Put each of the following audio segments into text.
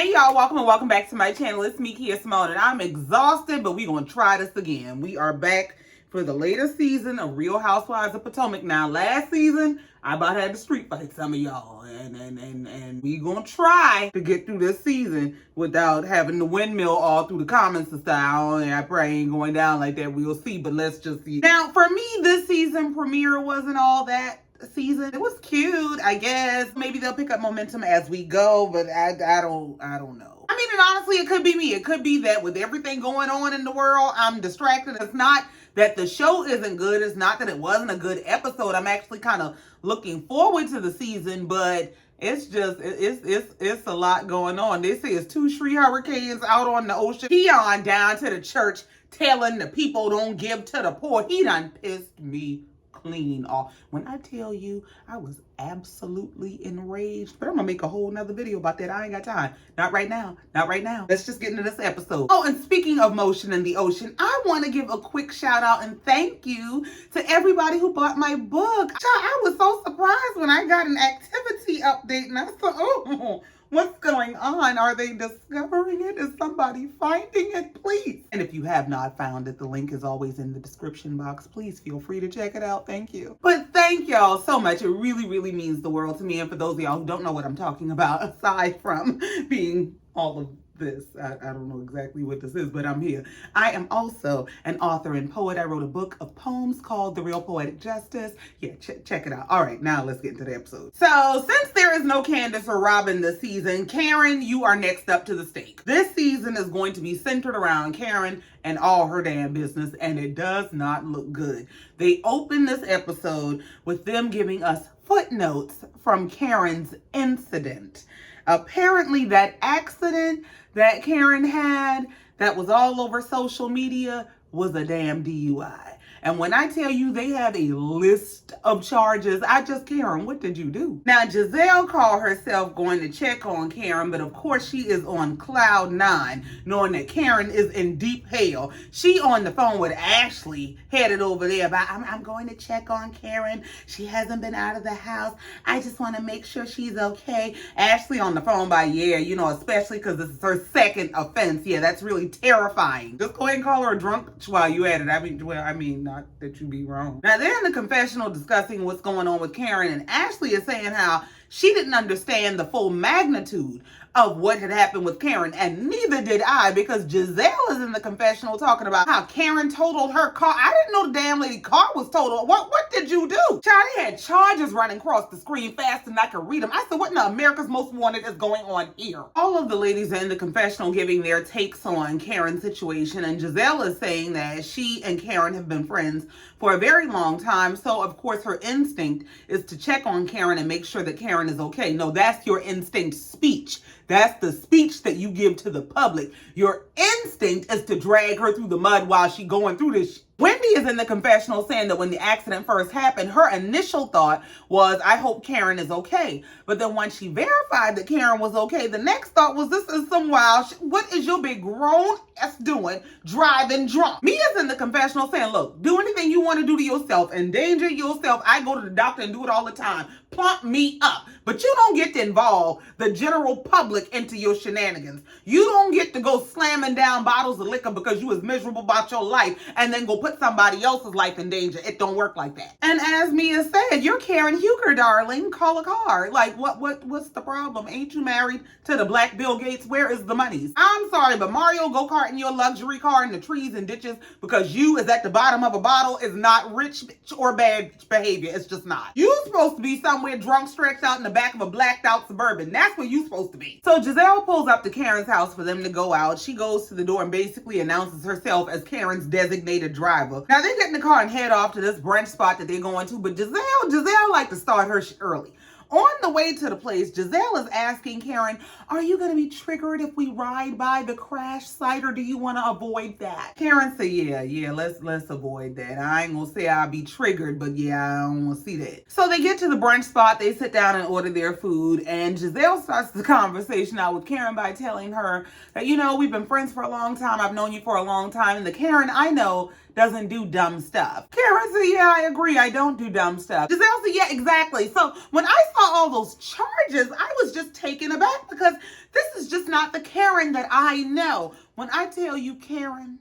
Hey y'all, welcome back to my channel. It's me, KiaSimone, and I'm exhausted, but we're going to try this again. We are back for the latest season of Real Housewives of Potomac. Now, last season, I about had to street fight some of y'all, and we going to try to get through this season without having the windmill all through the comments and style, and I probably ain't going down like that. We'll see, but let's just see. Now, for me, this season premiere wasn't all that season. It was cute, I guess. Maybe they'll pick up momentum as we go, but I don't know. I mean, and honestly, it could be me. It could be that with everything going on in the world, I'm distracted. It's not that the show isn't good. It's not that it wasn't a good episode. I'm actually kind of looking forward to the season, but it's just, it's a lot going on. They say it's 2 Sri hurricanes out on the ocean. Keon down to the church telling the people don't give to the poor. He done pissed me clean off. When I tell you, I was absolutely enraged. But I'm gonna make a whole nother video about that. I ain't got time. Not right now. Not right now. Let's just get into this episode. Oh, and speaking of motion in the ocean, I want to give a quick shout out and thank you to everybody who bought my book. I was so surprised when I got an activity update and I thought, oh, what's going on? Are they discovering it? Is somebody finding it? Please. And if you have not found it, the link is always in the description box. Please feel free to check it out. Thank you. But thank y'all so much. It really, really means the world to me. And for those of y'all who don't know what I'm talking about, aside from being all of this, I don't know exactly what this is, but I'm here. I am also an author and poet. I wrote a book of poems called The Real Poetic Justice. Yeah, check it out. All right, now let's get into the episode. So since there is no Candace or Robin this season, Karen, you are next up to the stake. This season is going to be centered around Karen and all her damn business, and it does not look good. They open this episode with them giving us footnotes from Karen's incident. Apparently that accident that Karen had that was all over social media was a damn DUI. And when I tell you they have a list of charges, Karen, what did you do? Now, Jizelle called herself going to check on Karen, but of course she is on cloud 9, knowing that Karen is in deep hell. She on the phone with Ashley, headed over there, but I'm going to check on Karen. She hasn't been out of the house. I just want to make sure she's okay. Ashley on the phone by, yeah, you know, especially because this is her second offense. Yeah, that's really terrifying. Just go ahead and call her a drunk while you at it. I mean, not that you be wrong. Now, they're in the confessional discussing what's going on with Karen, and Ashley is saying how she didn't understand the full magnitude of what had happened with Karen, and neither did I, because Jizelle is in the confessional talking about how Karen totaled her car. I didn't know the damn lady car was totaled. What did you do? Child, they had charges running across the screen fast and I could read them. I said, what in America's Most Wanted is going on here? All of the ladies are in the confessional giving their takes on Karen's situation, and Jizelle is saying that she and Karen have been friends for a very long time, so of course her instinct is to check on Karen and make sure that Karen is okay. No, that's your instinct speech. That's the speech that you give to the public. Your instinct is to drag her through the mud while she's going through this. Wendy is in the confessional saying that when the accident first happened, her initial thought was, I hope Karen is okay. But then once she verified that Karen was okay, the next thought was, this is some wild shit. What is your big grown ass doing driving drunk? Mia's in the confessional saying, look, do anything you want to do to yourself. Endanger yourself. I go to the doctor and do it all the time. Plump me up. But you don't get to involve the general public into your shenanigans. You don't get to go slamming down bottles of liquor because you was miserable about your life and then go put somebody else's life in danger. It don't work like that. And as Mia said, you're Karen Huger, darling. Call a car. Like, what's the problem? Ain't you married to the Black Bill Gates? Where is the monies? I'm sorry, but Mario go-kart in your luxury car in the trees and ditches because you is at the bottom of a bottle is not rich or bad behavior. It's just not. You supposed to be somewhere drunk, stretched out in the back of a blacked out Suburban. That's where you supposed to be. So Jizelle pulls up to Karen's house for them to go out. She goes to the door and basically announces herself as Karen's designated driver. Now they get in the car and head off to this brunch spot that they're going to, but Jizelle like to start her early. On the way to the place, Jizelle is asking Karen, are you going to be triggered if we ride by the crash site, or do you want to avoid that? Karen said, yeah, let's avoid that. I ain't going to say I'll be triggered, but yeah, I don't want to see that. So they get to the brunch spot, they sit down and order their food, and Jizelle starts the conversation out with Karen by telling her that, you know, we've been friends for a long time. I've known you for a long time, and the Karen I know doesn't do dumb stuff. Karen said, yeah, I agree. I don't do dumb stuff. Jizelle said, yeah, exactly. So when I saw all those charges, I was just taken aback because this is just not the Karen that I know. When I tell you Karen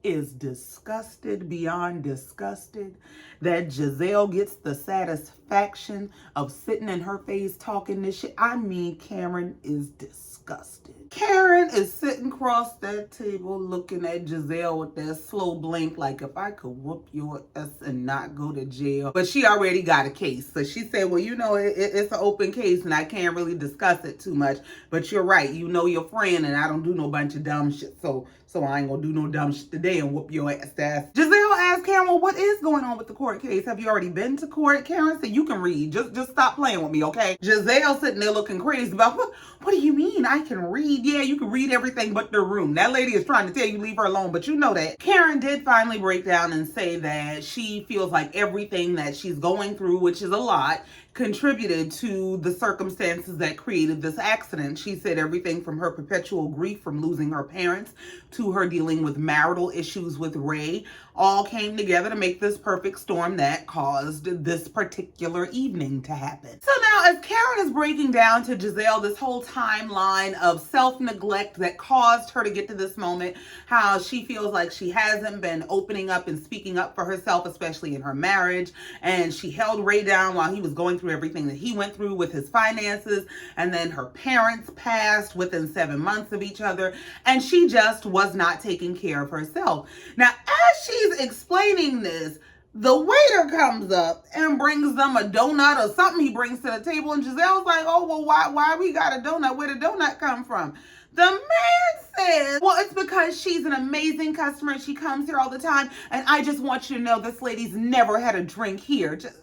is disgusted beyond disgusted that Jizelle gets the satisfaction of sitting in her face talking this shit. I mean, Karen is disgusted. Karen is sitting across that table looking at Jizelle with that slow blink like, if I could whoop your ass and not go to jail. But she already got a case. So she said, well, you know, it's an open case and I can't really discuss it too much. But you're right. You know your friend and I don't do no bunch of dumb shit. So I ain't gonna do no dumb shit today and whoop your ass. Giselle asked Karen, well, what is going on with the court case? Have you already been to court? Karen said, you can read. Just stop playing with me, okay? Giselle sitting there looking crazy about, what do you mean I can read? Yeah, you can read everything but the room. That lady is trying to tell you leave her alone, but you know that. Karen did finally break down and say that she feels like everything that she's going through, which is a lot, contributed to the circumstances that created this accident. She said everything from her perpetual grief from losing her parents to her dealing with marital issues with Ray all came together to make this perfect storm that caused this particular evening to happen. So now as Karen is breaking down to Jizelle this whole timeline of self-neglect that caused her to get to this moment, how she feels like she hasn't been opening up and speaking up for herself, especially in her marriage, and she held Ray down while he was going through everything that he went through with his finances, and then her parents passed within 7 months of each other, and she just was not taking care of herself. Now, as she's explaining this, the waiter comes up and brings them a donut or something he brings to the table, and Giselle's like, oh, well, why we got a donut? Where did the donut come from? The man says, well, it's because she's an amazing customer and she comes here all the time, and I just want you to know this lady's never had a drink here. Just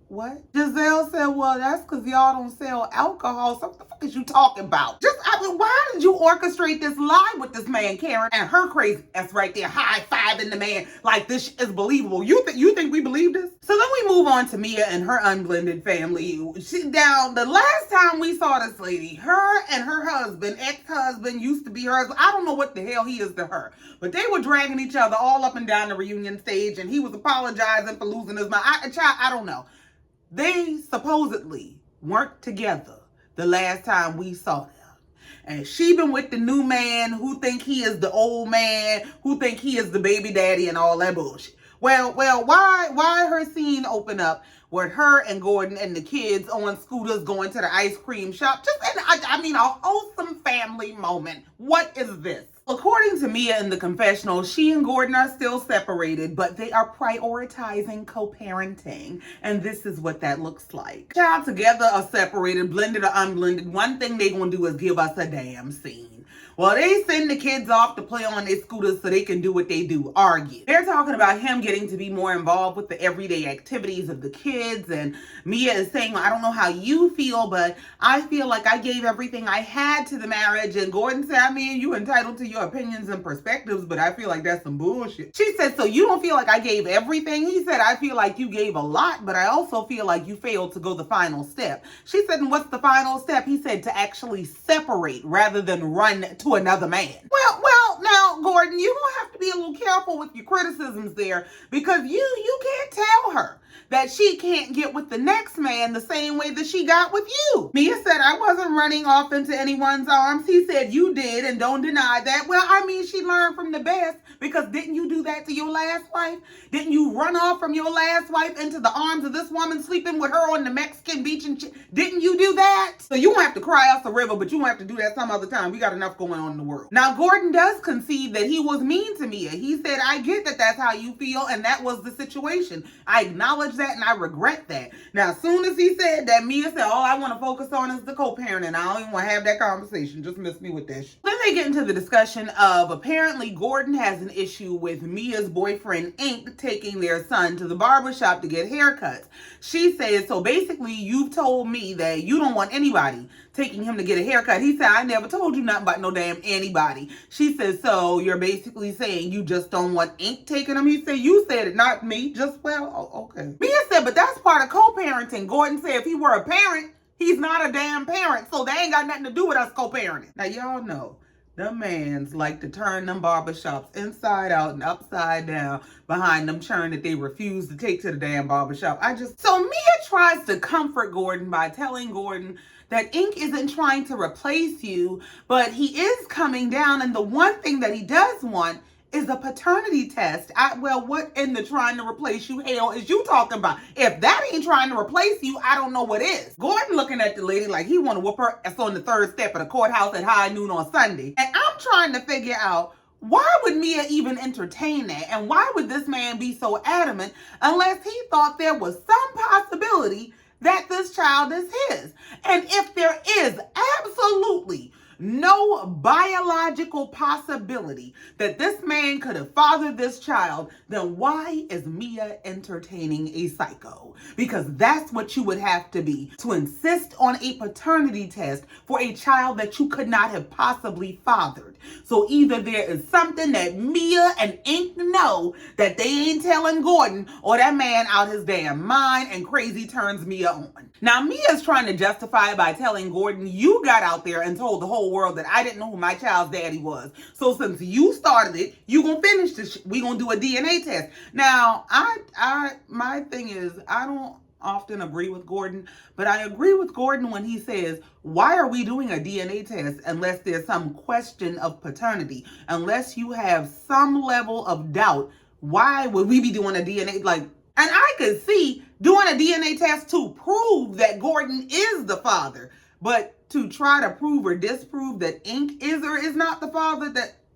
what? Jizelle said, well, that's because y'all don't sell alcohol. So what the fuck is you talking about? Why did you orchestrate this lie with this man, Karen? And her crazy ass right there, high-fiving the man like this is believable. You think we believe this? So then we move on to Mia and her unblended family. The last time we saw this lady, her and her husband, ex-husband, used to be her husband. I don't know what the hell he is to her. But they were dragging each other all up and down the reunion stage, and he was apologizing for losing his mind. I don't know. They supposedly weren't together the last time we saw them. And she been with the new man who think he is the old man, who think he is the baby daddy and all that bullshit. Well, why her scene open up with her and Gordon and the kids on scooters going to the ice cream shop? A wholesome family moment. What is this? According to Mia in the confessional, she and Gordon are still separated, but they are prioritizing co-parenting. And this is what that looks like. Child together or separated, blended or unblended, one thing they gonna do is give us a damn scene. Well, they send the kids off to play on their scooters so they can do what they do, argue. They're talking about him getting to be more involved with the everyday activities of the kids. And Mia is saying, well, I don't know how you feel, but I feel like I gave everything I had to the marriage. And Gordon said, I mean, you entitled to your opinions and perspectives, but I feel like that's some bullshit. She said, so you don't feel like I gave everything? He said, I feel like you gave a lot, but I also feel like you failed to go the final step. She said, and what's the final step? He said, to actually separate rather than run to another man. Well, now, Gordon, you're going to have to be a little careful with your criticisms there, because you can't tell her that she can't get with the next man the same way that she got with you. Mia said, I wasn't running off into anyone's arms. He said, you did, and don't deny that. Well, I mean, she learned from the best, because didn't you do that to your last wife? Didn't you run off from your last wife into the arms of this woman, sleeping with her on the Mexican beach? Didn't you do that? So you won't have to cry us a river, but you won't have to do that some other time. We got enough going on in the world. Now, Gordon does concede that he was mean to Mia. He said, I get that that's how you feel, and that was the situation. I acknowledge that, and I regret that. Now, as soon as he said that, Mia said, all I want to focus on is the co-parenting. I don't even want to have that conversation. Just miss me with that shit. Then they get into the discussion of apparently Gordon has an issue with Mia's boyfriend, Ink, taking their son to the barbershop to get haircuts. She says, so basically you've told me that you don't want anybody taking him to get a haircut. He said, I never told you nothing about no damn anybody. She says, so you're basically saying you just don't want Ink taking him? He said, you said it, not me. Just, well, okay. Mia said, but that's part of co-parenting. Gordon said if he were a parent, he's not a damn parent. So they ain't got nothing to do with us co-parenting. Now, y'all know The mans like to turn them barbershops inside out and upside down behind them churn that they refuse to take to the damn barbershop. So Mia tries to comfort Gordon by telling Gordon that Ink isn't trying to replace you, but he is coming down, and the one thing that he does want is a paternity test. What in the trying to replace you hell is you talking about? If that ain't trying to replace you, I don't know what is. Gordon looking at the lady like he want to whoop her ass on the third step of the courthouse at high noon on Sunday. And I'm trying to figure out, why would Mia even entertain that? And why would this man be so adamant unless he thought there was some possibility that this child is his? And if there is absolutely no biological possibility that this man could have fathered this child, then why is Mia entertaining a psycho? Because that's what you would have to be to insist on a paternity test for a child that you could not have possibly fathered. So either there is something that Mia and Ink know that they ain't telling Gordon, or that man out his damn mind and crazy turns Mia on. Now Mia's trying to justify it by telling Gordon, you got out there and told the whole world that I didn't know who my child's daddy was. So since you started it, you gonna finish this. We gonna do a DNA test. Now, my thing is, I don't often agree with Gordon, but I agree with Gordon when he says, why are we doing a DNA test unless there's some question of paternity? Unless you have some level of doubt, why would we be doing a DNA? And I could see doing a DNA test to prove that Gordon is the father, but to try to prove or disprove that Ink is or is not the father,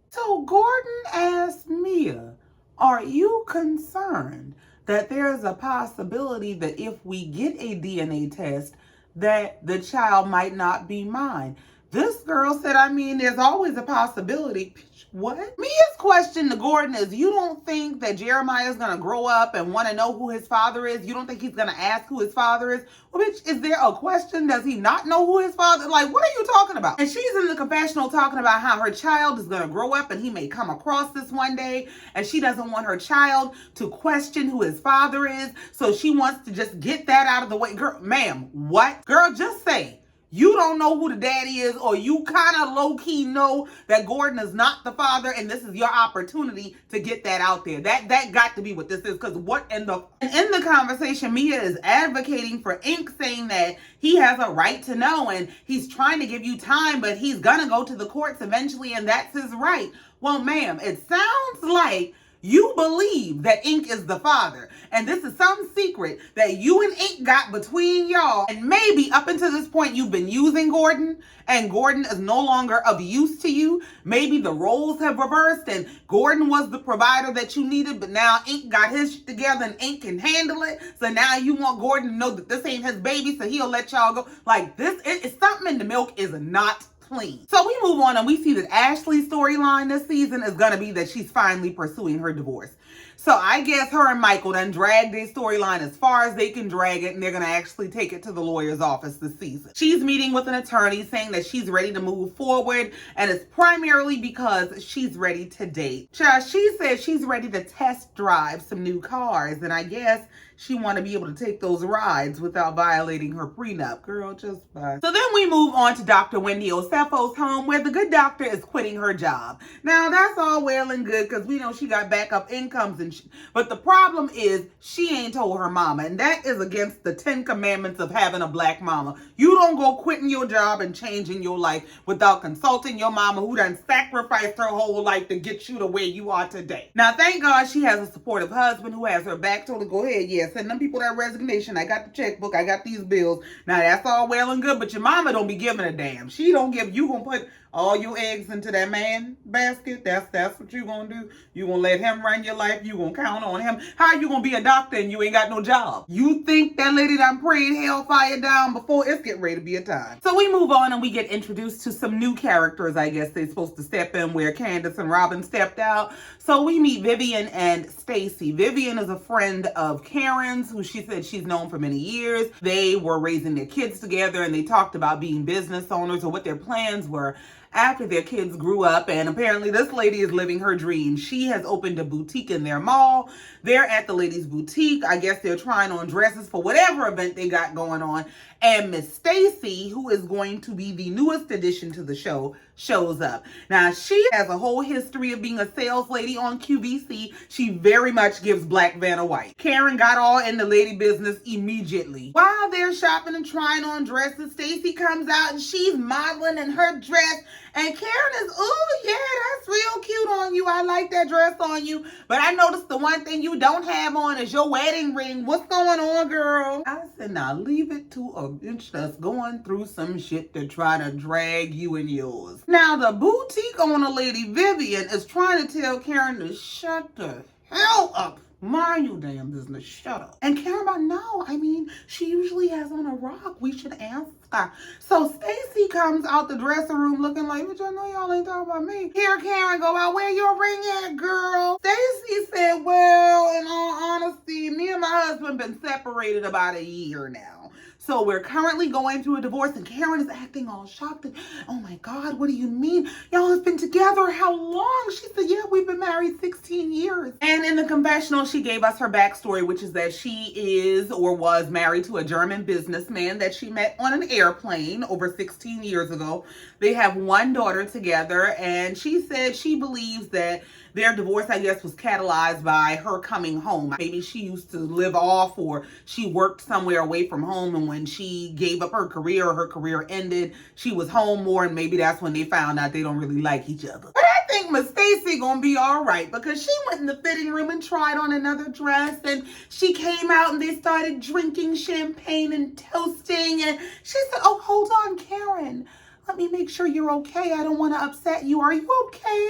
So Gordon asked Mia, are you concerned that there's a possibility that if we get a DNA test, that the child might not be mine? This girl said, there's always a possibility. What? Mia's question to Gordon is, you don't think that Jeremiah's going to grow up and want to know who his father is? You don't think he's going to ask who his father is? Well, bitch, is there a question? Does he not know who his father is? What are you talking about? And she's in the confessional talking about how her child is going to grow up and he may come across this one day, and she doesn't want her child to question who his father is. So she wants to just get that out of the way. Girl, ma'am, what? Girl, just say you don't know who the daddy is, or you kind of low-key know that Gordon is not the father, and this is your opportunity to get that out there. That got to be what this is, because in the conversation, Mia is advocating for Ink, saying that he has a right to know, and he's trying to give you time, but he's gonna go to the courts eventually, and that's his right. Well, ma'am, it sounds like you believe that Ink is the father, and this is some secret that you and Ink got between y'all, and maybe up until this point you've been using Gordon, and Gordon is no longer of use to you. Maybe the roles have reversed, and Gordon was the provider that you needed, but now Ink got his shit together and Ink can handle it, so now you want Gordon to know that this ain't his baby, so he'll let y'all go. It's something in the milk is not clean. So we move on and we see that Ashley's storyline this season is going to be that she's finally pursuing her divorce. So I guess her and Michael done dragged their storyline as far as they can drag it, and they're going to actually take it to the lawyer's office this season. She's meeting with an attorney saying that she's ready to move forward, and it's primarily because she's ready to date. She says she's ready to test drive some new cars, and I guess she want to be able to take those rides without violating her prenup. Girl, just bye. So then we move on to Dr. Wendy Osefo's home, where the good doctor is quitting her job. Now, that's all well and good because we know she got backup incomes and but the problem is she ain't told her mama, and that is against the 10 commandments of having a black mama. You don't go quitting your job and changing your life without consulting your mama, who done sacrificed her whole life to get you to where you are today. Now, thank God she has a supportive husband who has her back, told her, go ahead, yeah, send them people that resignation. I got the checkbook, I got these bills. Now, that's all well and good, but your mama don't be giving a damn. She don't give, you gonna put all your eggs into that man basket. That's what you gonna do. You gonna let him run your life. You gonna count on him. How you gonna be a doctor and you ain't got no job? You think that lady done prayed hellfire down before? It's getting ready to be a time. So we move on and we get introduced to some new characters. I guess they're supposed to step in where Candace and Robin stepped out. So we meet Vivian and Stacy. Vivian is a friend of Karen's who she said she's known for many years. They were raising their kids together, and they talked about being business owners or what their plans were after their kids grew up. And apparently this lady is living her dream. She has opened a boutique in their mall. They're at the ladies' boutique. I guess they're trying on dresses for whatever event they got going on. and Miss Stacy, who is going to be the newest addition to the show, shows up. Now, she has a whole history of being a sales lady on QVC. She very much gives Black Vanna White. Karen got all in the lady business immediately. While they're shopping and trying on dresses, Stacy comes out and she's modeling in her dress. And Karen is, oh yeah, that's real cute on you. I like that dress on you. But I noticed the one thing you don't have on is your wedding ring. What's going on, girl? I said, now leave it to a bitch that's going through some shit to try to drag you in yours. Now, the boutique owner, Lady Vivian, is trying to tell Karen to shut the hell up. Mind your damn business, shut up. And Karen, but no, I mean, she usually has on a rock. We should ask her. So Stacy comes out the dressing room looking like, bitch, I know y'all ain't talking about me. Here Karen go out, where your ring at, girl? Stacy said, well, in all honesty, me and my husband been separated about a year now. So we're currently going through a divorce, and Karen is acting all shocked. And, oh my God, what do you mean? Y'all have been together how long? She said, yeah, we've been married 16 years. And in the confessional, she gave us her backstory, which is that she is or was married to a German businessman that she met on an airplane over 16 years ago. They have one daughter together, and she said she believes that their divorce, I guess, was catalyzed by her coming home. Maybe she used to live off, or she worked somewhere away from home, and when she gave up her career ended, she was home more, and maybe that's when they found out they don't really like each other. But I think Miss Stacy gonna be all right, because she went in the fitting room and tried on another dress, and she came out and they started drinking champagne and toasting, and she said, oh, hold on, Karen. Let me make sure you're okay. I don't want to upset you. Are you okay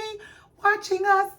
watching us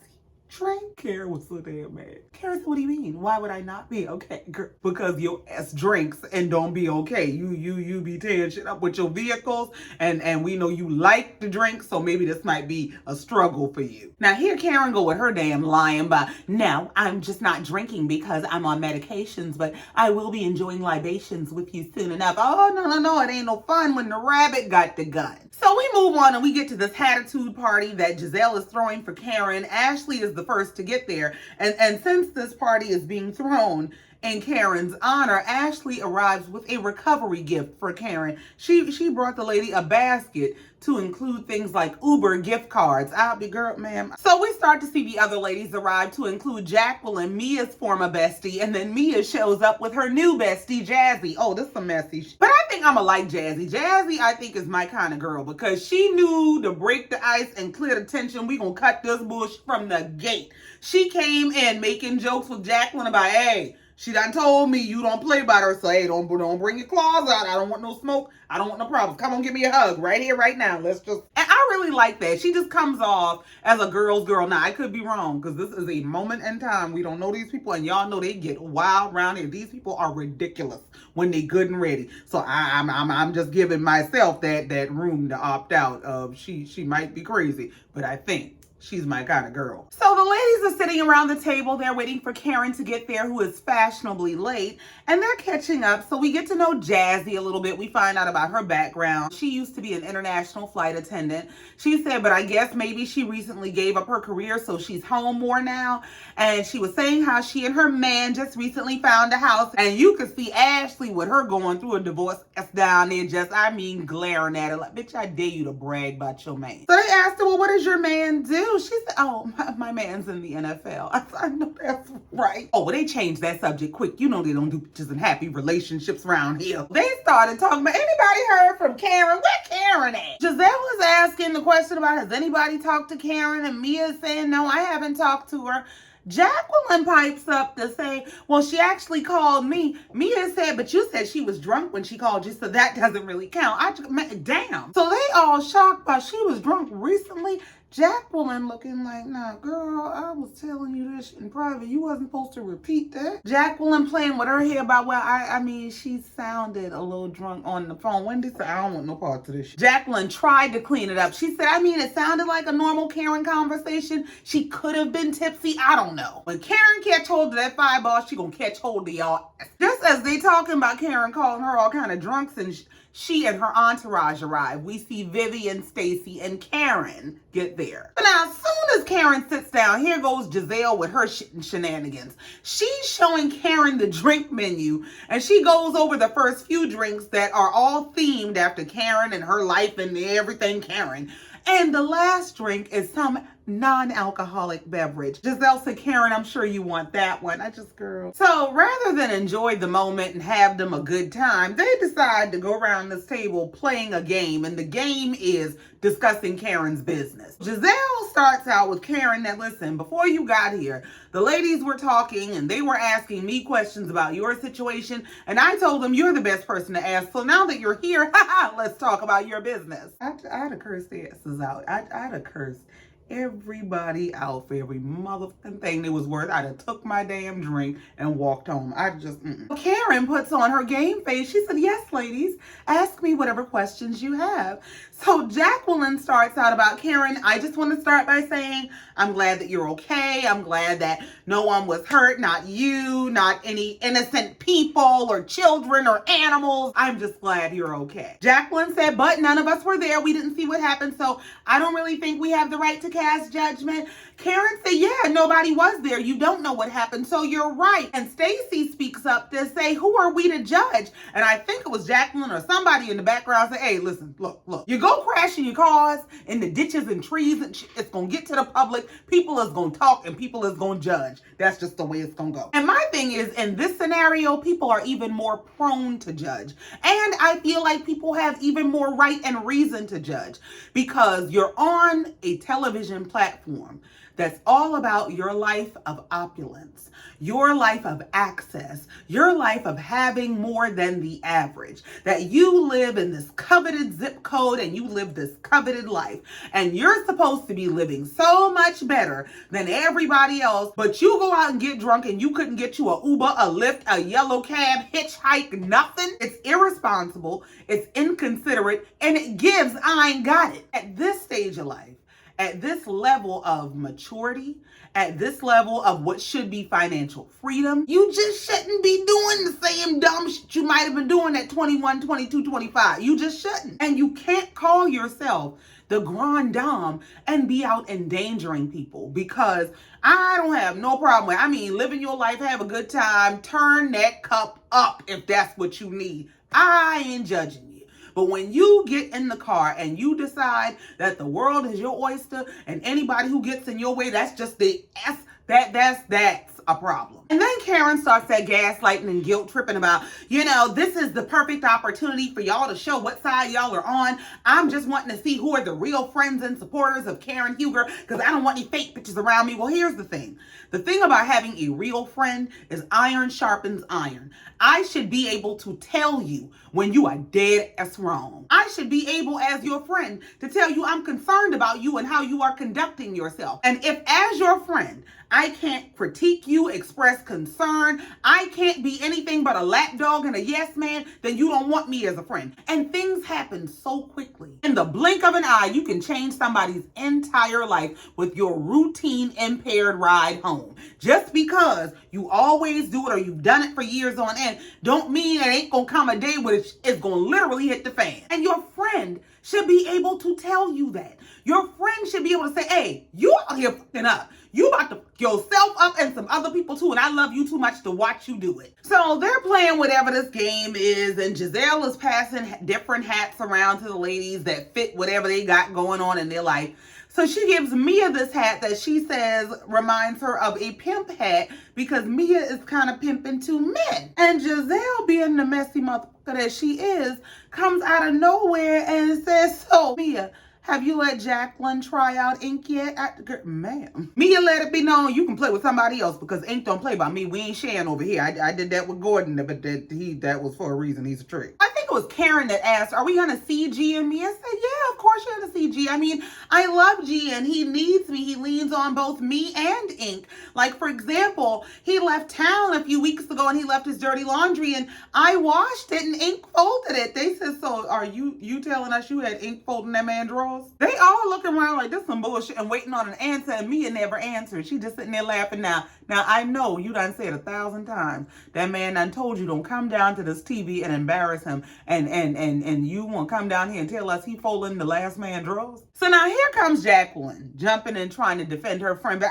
drink? Karen was so damn mad. Karen said, what do you mean? Why would I not be okay? Girl, because your ass drinks and don't be okay. You be tearing shit up with your vehicles, and we know you like to drink, so maybe this might be a struggle for you. Now here Karen go with her damn lying by, no, I'm just not drinking because I'm on medications, but I will be enjoying libations with you soon enough. Oh, no, it ain't no fun when the rabbit got the gun. So we move on and we get to this Hattitude party that Jizelle is throwing for Karen. Ashley is the first to get there. And since this party is being thrown in Karen's honor, Ashley arrives with a recovery gift for Karen. She brought the lady a basket to include things like Uber gift cards. I'll be girl, ma'am. So we start to see the other ladies arrive to include Jacqueline, Mia's former bestie, and then Mia shows up with her new bestie, Jazzy. Oh, this is some messy shit. But I think I'ma like Jazzy. Jazzy, I think, is my kind of girl because she knew to break the ice and clear the tension. We gonna cut this bush from the gate. She came in making jokes with Jacqueline about, hey, she done told me you don't play about her, so hey, don't bring your claws out. I don't want no smoke. I don't want no problems. Come on, give me a hug right here, right now. Let's just... And I really like that. She just comes off as a girl's girl. Now, I could be wrong because this is a moment in time. We don't know these people, and y'all know they get wild around here. These people are ridiculous when they good and ready. So I'm just giving myself that room to opt out of. She might be crazy, but I think she's my kind of girl. So the ladies are sitting around the table. They're waiting for Karen to get there, who is fashionably late, and they're catching up. So we get to know Jazzy a little bit. We find out about her background. She used to be an international flight attendant. She said, but I guess maybe she recently gave up her career, so she's home more now. And she was saying how she and her man just recently found a house, and you could see Ashley with her going through a divorce down there, just, I mean, glaring at her like, bitch, I dare you to brag about your man. So they asked her, well, what does your man do? She said, oh, my man's in the NFL. I said, I know that's right. Oh, well, they changed that subject quick. You know they don't do bitches in happy relationships around here. They started talking about, anybody heard from Karen? Where Karen at? Jizelle was asking the question about, has anybody talked to Karen? And Mia saying, no, I haven't talked to her. Jacqueline pipes up to say, well, she actually called me. Mia said, but you said she was drunk when she called you, so that doesn't really count. Damn. So they all shocked by she was drunk recently. Jacqueline looking like, nah, girl, I was telling you this in private. You wasn't supposed to repeat that. Jacqueline playing with her hair about, well, I mean, she sounded a little drunk on the phone. Wendy said, I don't want no part of this shit. Jacqueline tried to clean it up. She said, I mean, it sounded like a normal Karen conversation. She could have been tipsy. I don't know. When Karen catch hold of that fireball, she gonna catch hold of y'all. Just as they talking about Karen calling her all kind of drunks and she and her entourage arrive. We see Vivian, Stacy, and Karen get there. But now, as soon as Karen sits down, here goes Jizelle with her shenanigans. She's showing Karen the drink menu, and she goes over the first few drinks that are all themed after Karen and her life and everything Karen. And the last drink is some non-alcoholic beverage. Jizelle said, Karen, I'm sure you want that one. Girl. So rather than enjoy the moment and have them a good time, they decide to go around this table playing a game. And the game is discussing Karen's business. Jizelle starts out with Karen that, listen, before you got here, the ladies were talking and they were asking me questions about your situation. And I told them you're the best person to ask. So now that you're here, let's talk about your business. I'd have cursed their asses out. I'd have cursed everybody out for every motherfucking thing that was worth. I'd have took my damn drink and walked home. Karen puts on her game face. She said, yes, ladies, ask me whatever questions you have. So Jacqueline starts out about, Karen, I just want to start by saying, I'm glad that you're okay. I'm glad that no one was hurt, not you, not any innocent people or children or animals. I'm just glad you're okay. Jacqueline said, but none of us were there. We didn't see what happened, so I don't really think we have the right to cast judgment. Karen said, yeah, nobody was there. You don't know what happened, so you're right. And Stacy speaks up to say, who are we to judge? And I think it was Jacqueline or somebody in the background said, hey, listen, look, you go crashing your cars in the ditches and trees, and it's going to get to the public. People is going to talk and people is going to judge. That's just the way it's going to go. And my thing is, in this scenario, people are even more prone to judge. And I feel like people have even more right and reason to judge because you're on a television platform that's all about your life of opulence, your life of access, your life of having more than the average, that you live in this coveted zip code and you live this coveted life. And you're supposed to be living so much better than everybody else, but you go out and get drunk and you couldn't get you a Uber, a Lyft, a yellow cab, hitchhike, nothing. It's irresponsible, it's inconsiderate, and it gives I ain't got it. At this stage of life, at this level of maturity, at this level of what should be financial freedom, you just shouldn't be doing the same dumb shit you might have been doing at 21, 22, 25. You just shouldn't. And you can't call yourself the grand dame and be out endangering people, because I don't have no problem with, living your life, have a good time, turn that cup up if that's what you need. I ain't judging you. But when you get in the car and you decide that the world is your oyster and anybody who gets in your way, that's just that's a problem. And then Karen starts that gaslighting and guilt tripping about, this is the perfect opportunity for y'all to show what side y'all are on. I'm just wanting to see who are the real friends and supporters of Karen Huger because I don't want any fake bitches around me. Well, here's the thing. The thing about having a real friend is iron sharpens iron. I should be able to tell you when you are dead ass wrong. I should be able, as your friend, to tell you I'm concerned about you and how you are conducting yourself. And if, as your friend, I can't critique you, express concern, I can't be anything but a lapdog and a yes man, then you don't want me as a friend. And things happen so quickly. In the blink of an eye, you can change somebody's entire life with your routine impaired ride home. Just because you always do it or you've done it for years on end, don't mean it ain't gonna come a day where it's gonna literally hit the fan. And your friend should be able to tell you that. Your friend should be able to say, hey, you out here fucking up. You about to fuck yourself up and some other people too, and I love you too much to watch you do it. So they're playing whatever this game is, and Jizelle is passing different hats around to the ladies that fit whatever they got going on in their life. So she gives Mia this hat that she says reminds her of a pimp hat because Mia is kind of pimping two men. And Jizelle, being the messy motherfucker that she is, comes out of nowhere and says, so Mia, have you let Jacqueline try out ink yet? Ma'am. Mia let it be known you can play with somebody else because ink don't play by me. We ain't sharing over here. I did that with Gordon, but that was for a reason. He's a trick. I think it was Karen that asked, are we going to see G and Mia? I said, yeah, of course you're going to see G. I love G and he needs me. He leans on both me and ink. Like, for example, he left town a few weeks ago and he left his dirty laundry and I washed it and ink folded it. They said, so are you telling us you had ink folding that man drawers? They all looking around like this some bullshit and waiting on an answer, and Mia never answered. She just sitting there laughing now. Now, I know you done said 1,000 times that man done told you don't come down to this TV and embarrass him and you want to come down here and tell us he folding the last man drawers? So now here comes Jacqueline jumping and trying to defend her friend. But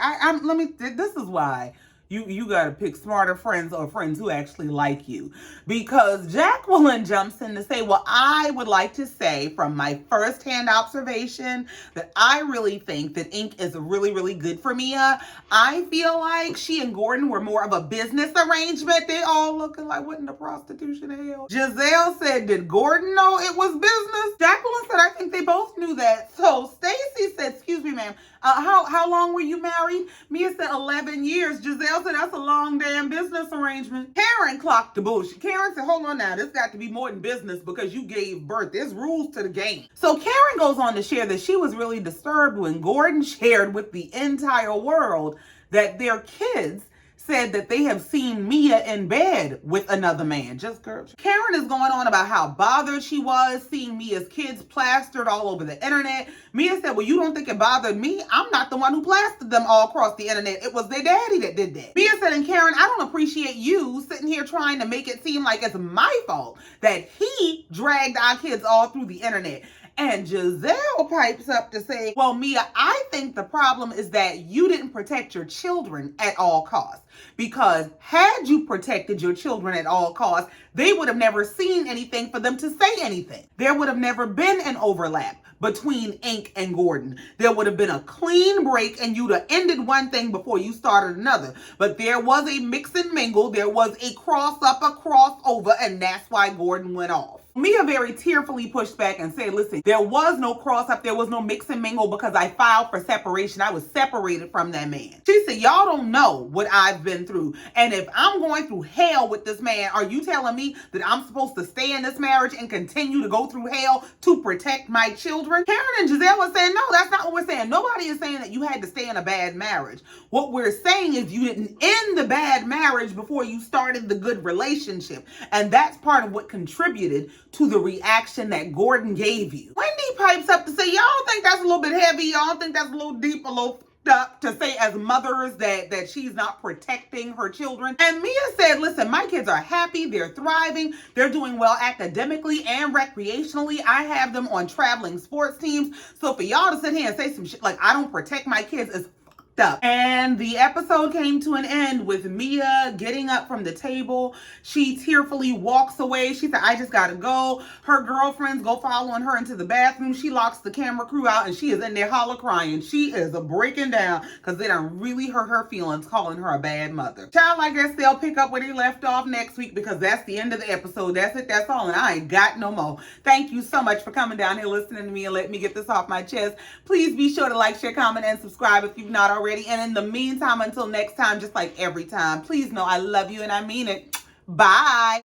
this is why you got to pick smarter friends or friends who actually like you. Because Jacqueline jumps in to say, well, I would like to say from my firsthand observation that I really think that ink is really, really good for Mia. I feel like she and Gordon were more of a business arrangement. They all looking like, what in the prostitution hell? Jizelle said, did Gordon know it was business? Jacqueline said, I think they both knew that. So Stacy said, excuse me, ma'am, how long were you married? Mia said 11 years. Jizelle said, that's a long damn business arrangement. Karen clocked the bullshit. Karen said, hold on now, this got to be more than business because you gave birth. There's rules to the game. So Karen goes on to share that she was really disturbed when Gordon shared with the entire world that their kids said that they have seen Mia in bed with another man. Just girl. Karen is going on about how bothered she was seeing Mia's kids plastered all over the internet. Mia said, well, you don't think it bothered me? I'm not the one who plastered them all across the internet. It was their daddy that did that. Mia said, and Karen, I don't appreciate you sitting here trying to make it seem like it's my fault that he dragged our kids all through the internet. And Jizelle pipes up to say, well, Mia, I think the problem is that you didn't protect your children at all costs. Because had you protected your children at all costs, they would have never seen anything for them to say anything. There would have never been an overlap between Ink and Gordon. There would have been a clean break and you'd have ended one thing before you started another. But there was a mix and mingle. There was a cross up, a crossover, and that's why Gordon went off. Mia very tearfully pushed back and said, listen, there was no cross up, there was no mix and mingle because I filed for separation. I was separated from that man. She said, y'all don't know what I've been through. And if I'm going through hell with this man, are you telling me that I'm supposed to stay in this marriage and continue to go through hell to protect my children? Karen and Jizelle are saying, no, that's not what we're saying. Nobody is saying that you had to stay in a bad marriage. What we're saying is you didn't end the bad marriage before you started the good relationship. And that's part of what contributed to the reaction that Gordon gave you. Wendy pipes up to say, y'all think that's a little bit heavy? Y'all think that's a little deep, a little up to say as mothers that she's not protecting her children? And Mia said, listen, my kids are happy, they're thriving, they're doing well academically and recreationally. I have them on traveling sports teams. So for y'all to sit here and say some shit like I don't protect my kids is up. And the episode came to an end with Mia getting up from the table. She tearfully walks away. She said, I just gotta go. Her girlfriends go following her into the bathroom. She locks the camera crew out and she is in there holler crying. She is breaking down because they done really hurt her feelings calling her a bad mother. Child, I guess they'll pick up where they left off next week because that's the end of the episode. That's it. That's all. And I ain't got no more. Thank you so much for coming down here listening to me and let me get this off my chest. Please be sure to like, share, comment, and subscribe if you've not already. And in the meantime, until next time, just like every time, please know I love you and I mean it. Bye.